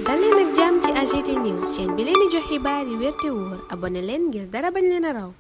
dal leen ak jàmm ci AGT News chaîne bi leen di jox xibaar yi wér te wóor abonné leen ngir dara bañ leen a raw.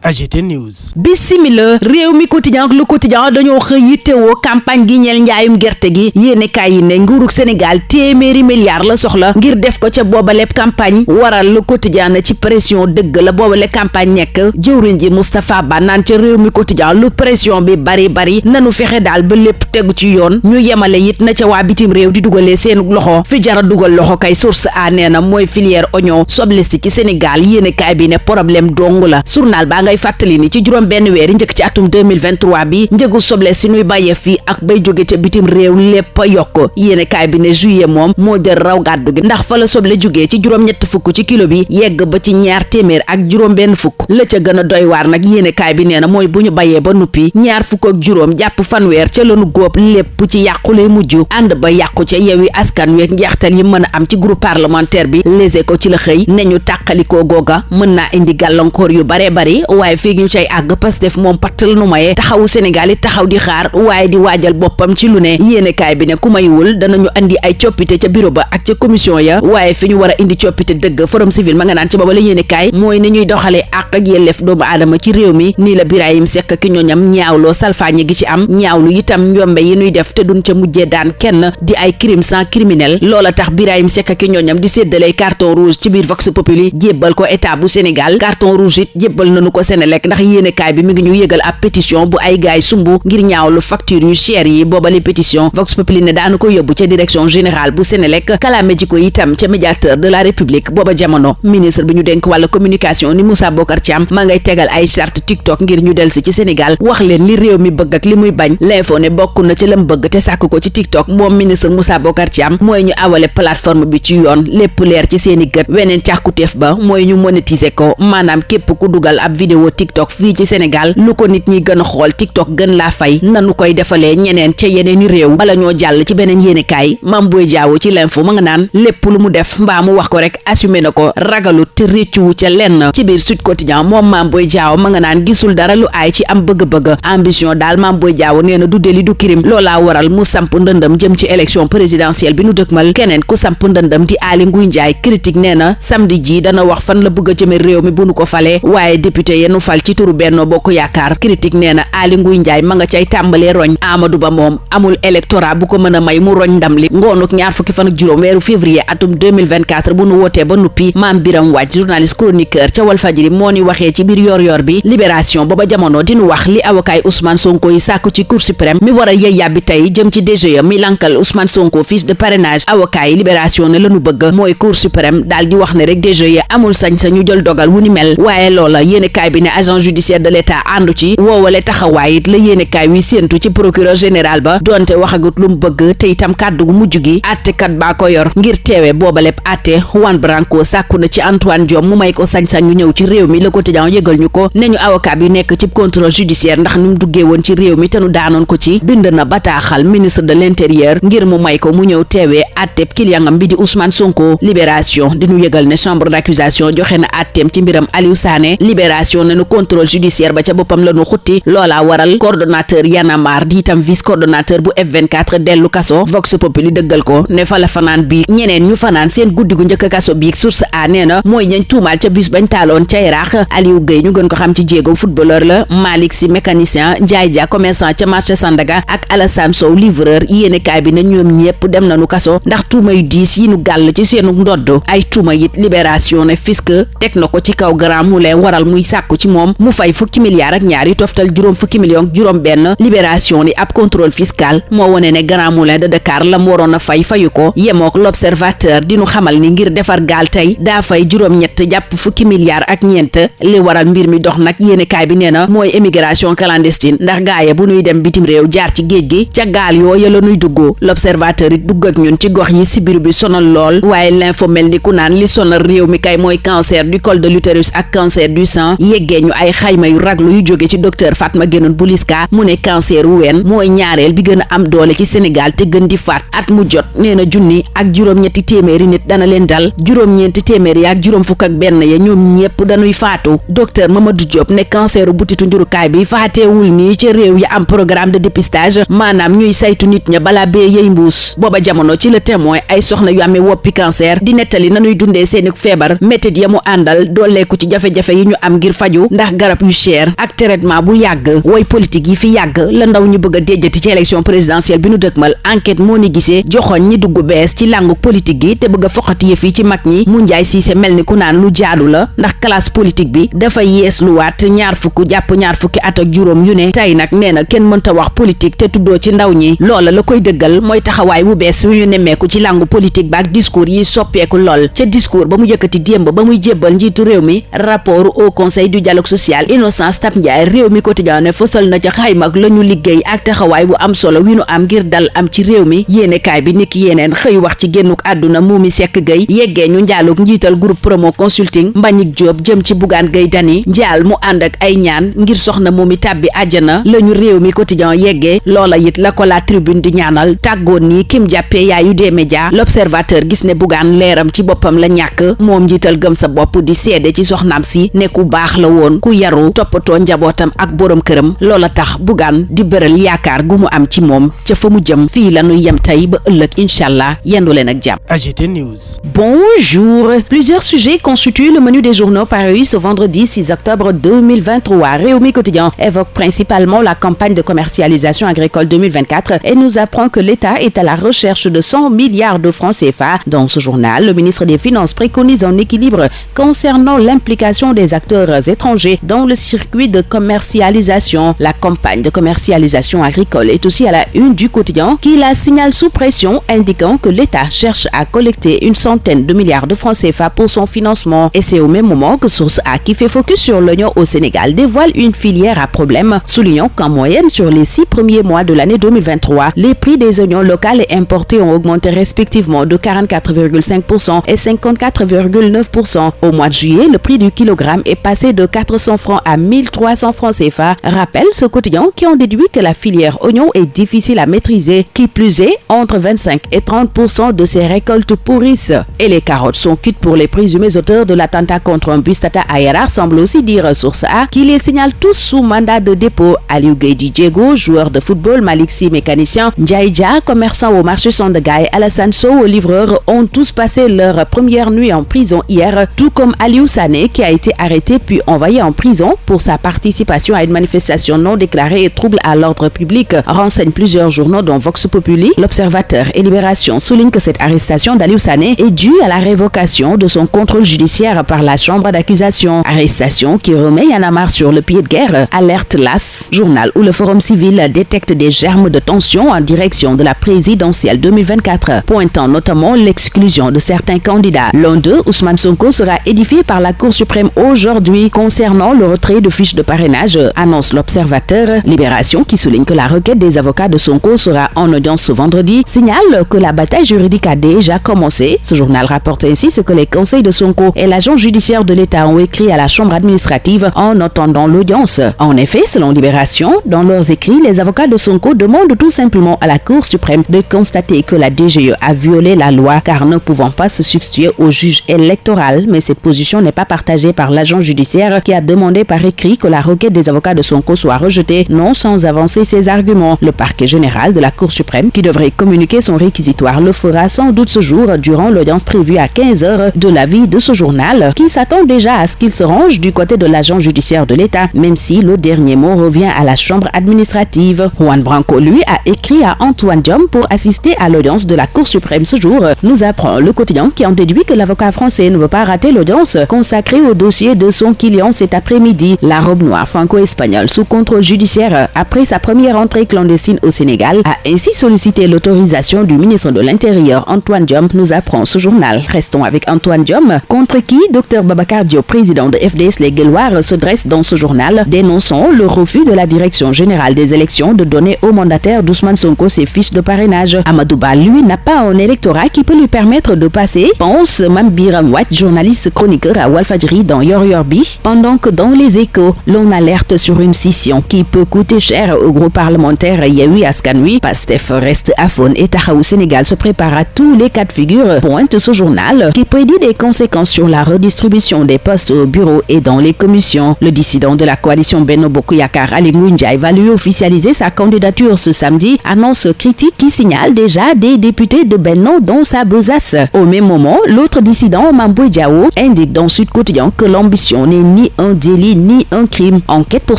AGT News. Bismillah, réew mi quotidien ak Le Quotidien dañoo xëy yittewoo campagne gi ñeel njaayum gerte gi yéenekaay yi ne nguurug Sénégal téeméeri milliards la soxla ngir def ko ca boobaleb campagne waral Le Quotidien na ci pression dëgg la boobale campagne nekk jëwriñ ji Moustapha Ba naan ca réew mi quotidien lu pression bi bari nanu fexe daal ba lépp tegu ci yoon ñu yemale it na ca waa bitim réew di dugalee seen loxo fi jara dugal loxo kay source a nee na mooy filière oignon soble si ci Sénégal yéenekaay bi ne problème dong la journal baa ngay fàttali ni ci juróom benn weer yi njëkk ci atum 2023 bi njëgu soble si nuy bàyyee fii ak bay jóge ca bitim réew lépp a yokk yéenekaay bi ne juillet moom moo jël raw gàddu gi ndax fa la soble jógee ci juróom-ñett fukk ci kilo bi yegg ba ci ñaar téeméer ak juróom benn fukk la ca gën a doy waar nag yéenekaay bi nee na mooy bu ñu bayee ba nuppi ñaar fukk ak juróom jàpp fanweer ca lanu góob lépp ci yàqulay mujj ànd ba yàqu ca Yewwi Askan Wi njeextal yi mën a am ci groupe parlementaire bi Les Échos ci la xëy ne ñu tàqalikoo googa mën naa indi gàllankoor yu bare bari waaye fii ñu cay àgg Pastef moom patt la nu maye taxawu Sénégal yi taxaw di xaar waaye di waajal boppam ci lu ne yéenekaay bi ne ku maywul danañu andi ay coppite ca bureau ba ak ca commission ya waaye fi ñu war a indi coppite dëgg forum civil ma nga naan ci booba la yéenekaay mooy ni ñuy doxalee àq ak yelleef doomu aadama ci réew mi nii la Birahim Seck ki ñooñam ñaawloo salfaañe gi ci am ñaawlu itam njombe yi nuy def te duñ ca mujjee daan kenn di ay crime sans criminel loola tax Birahim Seck ki ñooñam di séddalay carton rouge ci biir Vox Populi jébbal ko état bu Sénégal carton rouge it jébbal nañu ko Sénélec ndax yéenekaay bi mi ngi ñu yëgal ab pétition bu ay gaay sumbu ngir ñaawlu facture yu cher yi boobale pétition Vox Populi ne daanu ko yóbbu ca direction générale bu Sénélec kalaame ji ko itam ca médiateur de la République booba jamono ministre bi ñu dénk wàlla communication ni Moussa Bocar Thiam ma ngay tegal ay charte TikTok ngir ñu delsi ci Sénégal wax leen li réew mi bëgg ak li muy bañ l'info ne bokk na ci lam bëgg te sàkk ko ci TikTok moom ministre Moussa Bocar Thiam mooy ñu awale plateforme bi ci yoon lépp leer ci seeni gët weneen càkkuteef ba mooy ñu monétiser ko maanaam képp ku dugal ab vidéo TikTok fii ci Sénégal lu ko nit ñi gën a xool TikTok gën laa fay nanu koy defalee ñeneen ca yeneeni réew bala ñoo jàll ci beneen yéenekaay Mame Boye Diao ci l'info ma nga naan lépp lu mu def mbaa mu wax ko rek assumé na ko ragalu te réccuwu ca lenn ci biir Sud Quotidien moom Mame Boye Diao ma nga naan gisul dara lu aay ci am bëgg-bëgg ambition daal Mame Boye Diao nee na du délit du crime loolaa waral mu samp ndëndëm jëm ci élection présidentielle bi nu dëkkmal keneen ku samp ndëndëm di Aly Ngouille Ndiaye critique nee na samedi ji dana wax fan la bëgg a jëme réew mi bu nu ko falee waaye député yenu fal ci turu Benno Bokk Yaakaar critique nee na Aly Ngouille Ndiaye ma nga cay tàmbalee roñ Amadou Ba moom amul électorat bu ko mën a may mu roñ ndam li ngoonuk ñaar fukki fan ak juróom weeru février atum 2024 bu nu wootee ba nuppi Mame Biram Wathie journaliste chroniqueur ca Walfadjri moo ni waxee ci biir yor bi Libération booba jamono dinu wax li avocat Ousmane Sonko yi sàkku ci Cour suprême mi war a yey yàbbi tey jëm ci DGE mi lankal Ousmane Sonko fiche de parrainage avocat yi Libération ne lañu bëgg mooy Cour suprême daal di wax ne rek DGE amul sañ-sañu jël dogal wu ni mel waaye loola yéenekaay bi ne agent judiciaire de l'État àndu ci woowale taxawaay it la yéenekaay wi séentu ci procureur général ba doonte waxagut lu mu bëgg te itam kàddu gu mujj gi àttekat baa ko yor ngir teewe boobaleb àtte Juan Branco sàkku na ci Antoine Diome mu may ko sañ-sañ ñu ñëw ci réew mi Le Quotidien yëgal ñu ko ne ñu avocat bi nekk ci contrôle judiciaire ndax ni mu duggee woon ci réew mi te nu daanoon ko ci bind na bataaxal ministre de l'intérieur ngir mu may ko mu ñëw teewee àtteb kiliyangam bi di Ousmane Sonko Libération di ñu yëgal ne chambre d'accusation joxe na àtteem ci mbiram Aliou Sané Libération ne nu contrôle judiciaire ba ca boppam la nu xutti loola waral coordonnateur Y'en a marre di itam vice coordonnateur bu F24 dellu kaso Vox Populi dëggal ko ne fa la fanaan bi ñeneen ñu fanaan seen guddi gu njëkk kaso biig source a nee na mooy ñañ tuumaal ca bus bañ taaloon ca Yaraax Aliou Gueye ñu gën ko xam ci jéego footballeur la Malick Sy mécanicien Ndiaye Dia commerçant ca marché Sandaga ak Alassane Sow livreur yéenekaay bi na ñoom ñépp dem nañu kaso ndax tuuma yu diis yi nu gàll ci seenu ndodd ay tuuma it Libération ne fisc teg na ko ci kaw Grand Moulin waral muy sàkku ci moom mu fay fukki milliards ak ñaar yi toftal juróom fukki millions juróom benn Libération ni ab contrôle fiscal moo wone ne Grand Moulin de Dakar la mu waroon a fayu ko yemook L'Observateur di nu xamal ni ngir defar gaal tey daa fay juróom-ñett jàpp fukki milliards ak ñeent li waral mbir mi dox nag yéenekaay bi nee na mooy émigration clandestine ndax gaaya bu nuy dem bitim réew jaar ci géej gi ca gaal yooya la nuy duggoo L'Observateur it dugg ak ñun ci gox yi sibiru bi sonal lool waaye l'info mel ni ku naan li sonal réew mi kay mooy cancer du col de l'utérus ak cancer du sang yegg yeggee ñu ay xayma yu raglu yu jóge ci docteur Fatma Guenoune Bouliska mu ne cancer wu ween mooy ñaareel bi gën a am doole ci Sénégal te gën di faat at mu jot nee na junni ak juróom-ñetti téeméeri nit dana leen dal juróom-ñeenti téeméeri ak juróom fukk ak benn ya ñoom ñépp dañuy faatu docteur Mamadou Diop ne canceru butitu njurukaay bi faateewul nii ci réew yi am programme de dépistage maanaam ñuy saytu nit ña balaa bee yey mbuus booba jamono ci Le Témoin ay soxna yu amee woppi cancer di nettali nanuy dundee seeni feebar métit ya mu àndal dooleeku ci jafe-jafe yi ñu am ngir faju ndax garab yu cher ak traitement bu yàgg woy politique yi fi yàgg la ndaw ñu bëgg a déjjati ci élection présidentielle bi nu dëkkmal enquête moo ni gisee joxoñ ñi dugg bees ci làngu politique gi te bëgg a foqati yëf yi ci mag ñi mu njaay siise mel ni ku naan lu jaadu la ndax classe politique bi dafa yees lu waat ñaar fukki at ak juróom yu ne tey nag nee na kenn mënta wax politique te tuddoo ci ndaw ñi loola la koy dëggal mooy taxawaay bu bees wi ñu nemmeeku ci làngu politique ba ak discours yi soppeeku lool ca discours ba mu yëkkati démb ba muy jébbal njiitu réew mi rapport au conseil du dialogue social Innocence Ntap Ndiaye réew mi quotidien ne fësal na ca xayma ak la ñu liggéey ak taxawaay bu am solo wi nu am ngir dal am ci réew mi yéenekaay bi niki yeneen xëy wax ci génnuk àdduna Momy Seck Gueye yeggee ñu njaaluk njiital groupe promo consulting Mbagnick Diop jëm ci Bougane Gueye Dany njaal mu ànd ak ay ñaan ngir soxna Momy tàbbi àjjana la ñu réew mi quotidien yeggee loola it la ko la tribune di ñaanal tàggoon ni kim jàppee yaayu des médias l'observateur gis ne Bougane leeram ci boppam la ñàkk moom njiital gëm sa bopp di seede ci soxnaam si ne ku baax la woon ku yaru toppatoo njabootam ak borom këram loola tax Bougane di bëral yaakaar gu mu am ci moom ca fa mu jëm fii la ñuy yem tey ba ëllëg inchallah yendu leen ak jàmm. AGT News. Bonjour. Plusieurs sujets constituent le menu des journaux parus ce vendredi 6 octobre 2023. Rewmi Quotidien évoque principalement la campagne de commercialisation agricole 2024 et nous apprend que l'État est à la recherche de 100 milliards de francs CFA. Dans ce journal, le ministre des Finances préconise un équilibre concernant l'implication des acteurs étrangers dans le circuit de commercialisation. La campagne de commercialisation agricole est aussi à la une du quotidien qui la signale sous pression, indiquant que l'État cherche à collecter une centaine de milliards de francs CFA pour son financement. Et c'est au même moment que Source A, qui fait focus sur l'oignon au Sénégal, dévoile une filière à problème, soulignant qu'en moyenne, sur les 6 premiers mois de l'année 2023, les prix des oignons locaux et importés ont augmenté respectivement de 44,5% et 54,9%. Au mois de juillet, le prix du kilogramme est passé de 400 francs à 1300 francs CFA. Rappelle ce quotidien qui en déduit que la filière oignon est difficile à maîtriser. Qui plus est, entre 25 et 30% de ces récoltes pourrissent. Et les carottes sont cuites pour les présumés auteurs de l'attentat contre un bus Tata Ayara, semble aussi dire Source A, qui les signale tous sous mandat de dépôt. Aliou Gueye Diego, joueur de football, Malick Sy, mécanicien, Ndiaye Dia, commerçant au marché Sandaga, Alassane Sow, livreur, ont tous passé leur première nuit en prison hier, tout comme Aliou Sané, qui a été arrêté puis envoyé en prison pour sa participation à une manifestation non déclarée et trouble à l'ordre public, renseignent plusieurs journaux dont Vox Populi. L'Observateur et Libération soulignent que cette arrestation d'Aliou Sané est due à la révocation de son contrôle judiciaire par la chambre d'accusation. Arrestation qui remet Y'en a marre sur le pied de guerre. Alerte l'As, journal où le Forum civil détecte des germes de tension en direction de la présidentielle 2024, pointant notamment l'exclusion de certains candidats. L'un d'eux, Ousmane Sonko, sera édifié par la Cour suprême aujourd'hui concernant le retrait de fiches de parrainage, annonce l'Observateur. Libération qui souligne que la requête des avocats de Sonko sera en audience ce vendredi, signale que la bataille juridique a déjà commencé. Ce journal rapporte ainsi ce que les conseils de Sonko et l'agent judiciaire de l'État ont écrit à la chambre administrative en attendant l'audience. En effet, selon Libération, dans leurs écrits, les avocats de Sonko demandent tout simplement à la Cour suprême de constater que la DGE a violé la loi car ne pouvant pas se substituer au juge électoral. Mais cette position n'est pas partagée par l'agent judiciaire qui a demandé par écrit que la requête des avocats de Sonko soit rejetée, non sans avancer ses arguments. Le parquet général de la Cour suprême, qui devrait communiquer son réquisitoire, le fera sans doute ce jour durant l'audience prévue à 15h de l'avis de ce journal, qui s'attend déjà à ce qu'il se range du côté de l'agent judiciaire de l'État, même si le dernier mot revient à la chambre administrative. Juan Branco, lui, a écrit à Antoine Diome pour assister à l'audience de la Cour suprême ce jour, nous apprend le quotidien qui en déduit que l'avocat français ne veut pas rater l'audience consacrée au dossier de son client cet après-midi. La robe noire franco-espagnole sous contrôle judiciaire après sa première entrée clandestine au Sénégal a ainsi sollicité l'autorisation du ministre de l'Intérieur Antoine Diome, nous apprend ce journal. Restons avec Antoine Diome, contre qui Dr Babacar Diop, président de FDS Les Guelwaars, se dresse dans ce journal, dénonçant le refus de la direction générale des élections de donner au mandataire d'Ousmane Sonko ses fiches de parrainage. Amadou Ba, lui, n'a pas un électorat qui peut lui permettre de passer, pense Mame Biram Wathie, journaliste chroniqueur à Walfadjri dans Yor Yor Bi. Pendant que dans les Échos, l'on alerte sur une scission qui peut coûter cher au groupe parlementaire Yewwi Askan Wi, Pastef reste aphone et Taxawu Sénégal se prépare à tous les cas de figure, pointe ce journal qui prédit des conséquences sur la redistribution des postes au bureau et dans les commissions. Le dissident de la coalition Benno Bokk Yakaar, Aly Ngouille Ndiaye, va lui officialiser sa candidature ce samedi, annonce critique qui signale déjà des députés de Benno dans sa besace. Au même moment, l'autre dissident, Mame Boye Diao, indique dans Sud Quotidien que l'ambition n'est ni un délit ni un crime. Enquête pour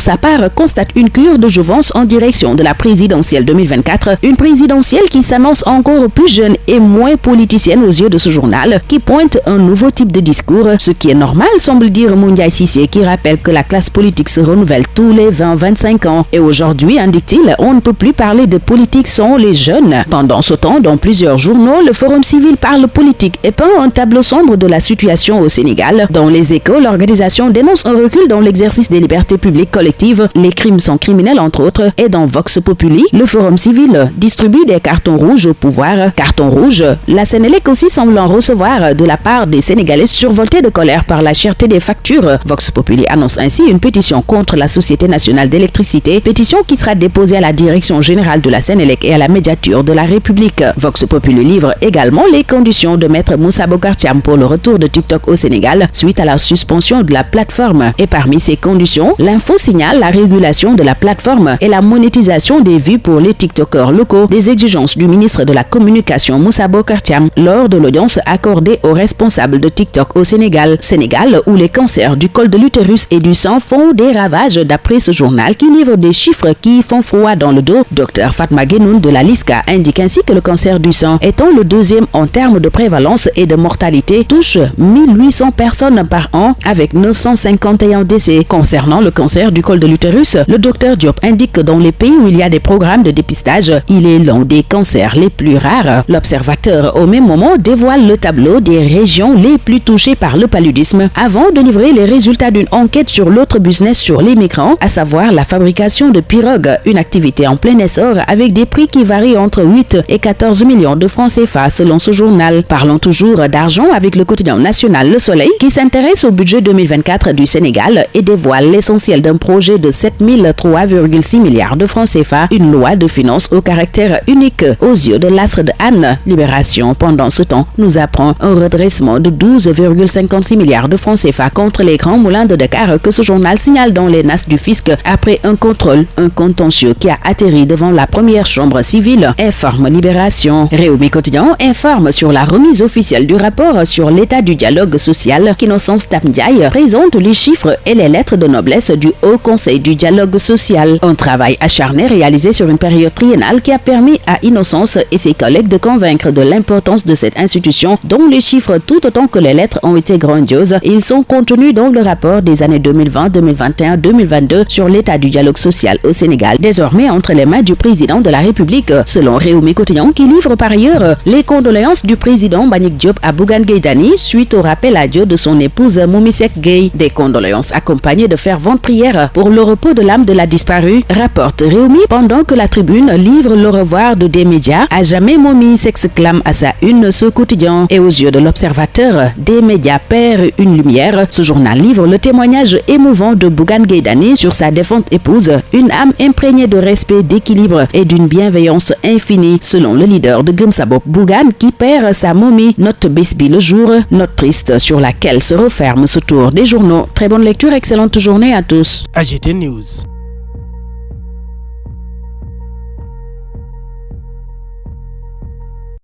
sa part constate une cure de jouvence en direction de la présidentielle 2024, une présidentielle qui s'annonce encore plus jeune et moins politicienne aux yeux de ce journal, qui pointe un nouveau type de discours, ce qui est normal, semble dire Moundiaye Cissé, qui rappelle que la classe politique se renouvelle tous les 20-25 ans. Et aujourd'hui, indique-t-il, on ne peut plus parler de politique sans les jeunes. Pendant ce temps, dans plusieurs journaux, le Forum civil parle politique et peint un tableau sombre de la situation au Sénégal. Dans les Échos, l'organisation dénonce un recul dans l'exercice des libertés publiques collectives. Les crimes sont criminels, entre autres. Et dans Vox Populi, le Forum civil distribue des cartons rouges au pouvoir. Cartons rouges, la Sénélec aussi semble en recevoir de la part des Sénégalais survoltés de colère par la cherté des factures. Vox Populi annonce ainsi une pétition contre la Société nationale d'électricité, pétition qui sera déposée à la direction générale de la Sénélec et à la médiature de la République. Vox Populi livre également les conditions de Maître Moussa Bocar Thiam pour le retour de TikTok au Sénégal suite à la suspension de la plateforme. Et parmi ces conditions, l'info signale la régulation de la plateforme et la monétisation des vues pour les TikTokers locaux, des exigences du ministre de la Communication Moussa Bocar Thiam lors de l'audience accordée aux responsables de TikTok au Sénégal. Sénégal où les cancers du col de l'utérus et du sang font des ravages d'après ce journal qui livre des chiffres qui font froid dans le dos. Dr Fatma Guenoune de la LISCA indique ainsi que le cancer du sang, étant le deuxième en termes de prévalence et de mortalité, touche 1800 personnes par an avec 951 décès. Concernant le cancer du col de l'utérus, le docteur Diop indique que dans les pays où il y a des programmes de dépistage, il est l'un des cancers les plus rares. L'observateur au même moment dévoile le tableau des régions les plus touchées par le paludisme avant de livrer les résultats d'une enquête sur l'autre business sur les migrants, à savoir la fabrication de pirogues, une activité en plein essor avec des prix qui varient entre 8 et 14 millions de francs CFA selon ce journal. Parlons toujours d'argent avec le quotidien national Le Soleil qui s'intéresse au budget 2024 du Sénégal et dévoile l'essentiel d'un projet de 7003,6 milliards de francs CFA, une loi de finances au caractère unique aux yeux de l'astre de Anne. Libération, pendant ce temps, nous apprend un redressement de 12,56 milliards de francs CFA contre les grands moulins de Dakar que ce journal signale dans les nasses du fisc après un contrôle, un contentieux qui a atterri devant la première chambre civile, informe Libération. Réumi Quotidien informe sur la remise officielle du rapport sur l'état du dialogue social qu'Innocence Ntap Ndiaye présente les chiffres et les lettres de noblesse du Haut Conseil du dialogue social. Un travail acharné réalisé sur une période triennale qui a permis à Innocence et ses collègues de convaincre de l'importance de cette institution dont les chiffres tout autant que les lettres ont été grandioses et ils sont contenus dans le rapport des années 2020, 2021, 2022 sur l'état du dialogue social au Sénégal, désormais entre les mains du président de la République, selon Réumi Quotidien qui livre par ailleurs les condoléances du président Mbagnick Diop à Bougane Gueye Dany suite au rappel à Dieu de son épouse Momy Seck Gueye. Des condoléances accompagnées de ferventes prières pour le repos de l'âme de la disparue, rapporte Réumi pendant que la Tribune livre le revoir de des médias. À jamais Momy s'exclame à sa une ce quotidien. Et aux yeux de l'observateur, des médias perd une lumière. Ce journal livre le témoignage émouvant de Bougane Gueye Dany sur sa défunte épouse, une âme imprégnée de respect, d'équilibre et d'une bienveillance infinie, selon le leader de Gëm Sa Bopp, Bougane qui perd sa momie. Note bés bi le jour, note triste sur laquelle se referme ce tour des journaux. Très bonne lecture, excellente journée à tous. AGT News.